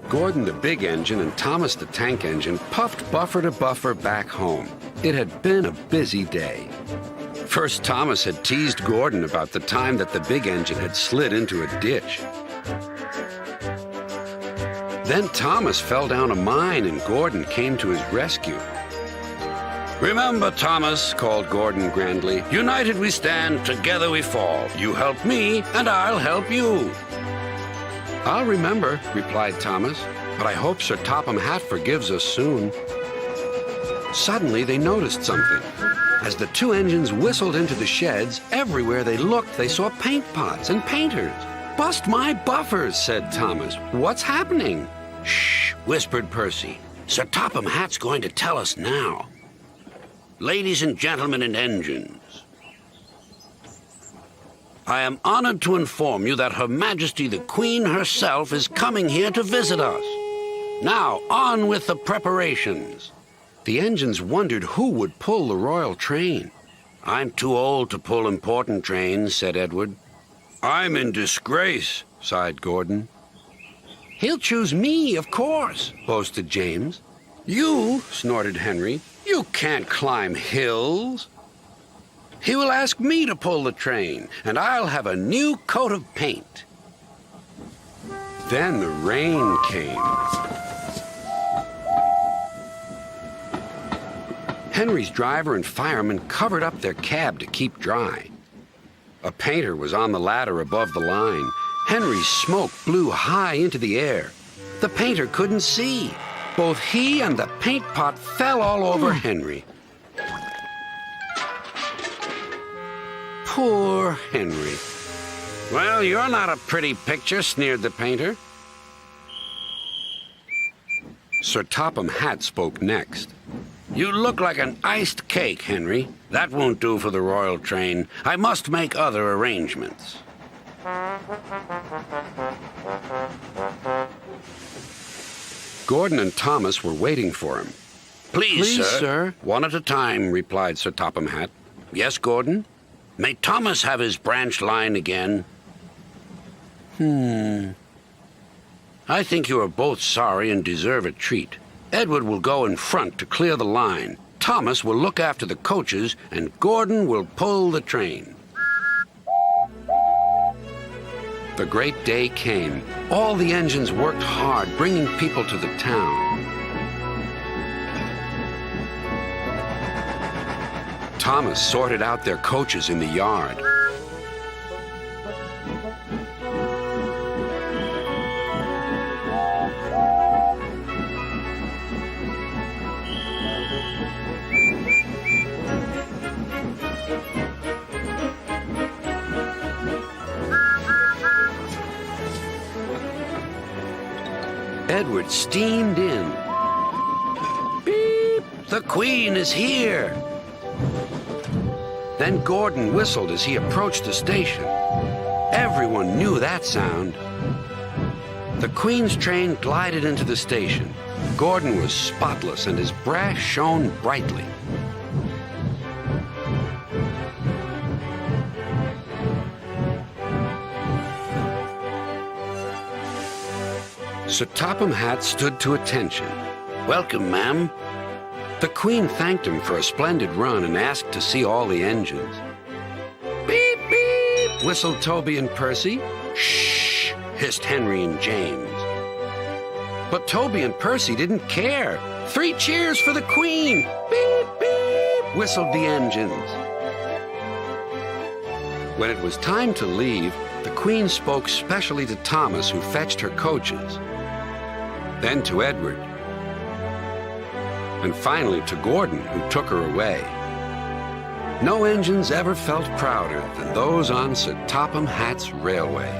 Gordon the big engine and Thomas the tank engine puffed buffer to buffer back home. It had been a busy day. First, Thomas had teased Gordon about the time that the big engine had slid into a ditch. Then Thomas fell down a mine and Gordon came to his rescue. "Remember, Thomas," called Gordon grandly, "united we stand, together we fall. You help me, and I'll help you." "I'll remember," replied Thomas, "but I hope Sir Topham Hatt forgives us soon." Suddenly they noticed something. As the two engines whistled into the sheds, everywhere they looked they saw paint pots and painters. "Bust my buffers," said Thomas. "What's happening?" "Shh," whispered Percy. "Sir Topham Hatt's going to tell us now. Ladies and gentlemen and engines, I am honored to inform you that Her Majesty the Queen herself is coming here to visit us. Now, on with the preparations." The engines wondered who would pull the royal train. "I'm too old to pull important trains," said Edward. "I'm in disgrace," sighed Gordon. "He'll choose me, of course," boasted James. "You," snorted Henry, "you can't climb hills." "He will ask me to pull the train, and I'll have a new coat of paint." Then the rain came. Henry's driver and fireman covered up their cab to keep dry. A painter was on the ladder above the line. Henry's smoke blew high into the air. The painter couldn't see. Both he and the paint pot fell all over Henry. Poor Henry. "Well, you're not a pretty picture," sneered the painter. Sir Topham Hatt spoke next. "You look like an iced cake, Henry. That won't do for the royal train. I must make other arrangements." Gordon and Thomas were waiting for him. Please, sir. "One at a time," replied Sir Topham Hatt. "Yes, Gordon? May Thomas have his branch line again?" "I think you are both sorry and deserve a treat. Edward will go in front to clear the line. Thomas will look after the coaches, and Gordon will pull the train." The great day came. All the engines worked hard, bringing people to the town. Thomas sorted out their coaches in the yard. Edward steamed in. "Beep! The Queen is here!" Then Gordon whistled as he approached the station. Everyone knew that sound. The Queen's train glided into the station. Gordon was spotless and his brass shone brightly. Sir Topham Hatt stood to attention. "Welcome, ma'am." The Queen thanked him for a splendid run and asked to see all the engines. "Beep, beep," whistled Toby and Percy. "Shh," hissed Henry and James. But Toby and Percy didn't care. "3 cheers for the Queen!" "Beep, beep," whistled the engines. When it was time to leave, the Queen spoke specially to Thomas, who fetched her coaches. Then to Edward, and finally to Gordon, who took her away. No engines ever felt prouder than those on Sir Topham Hatt's railway.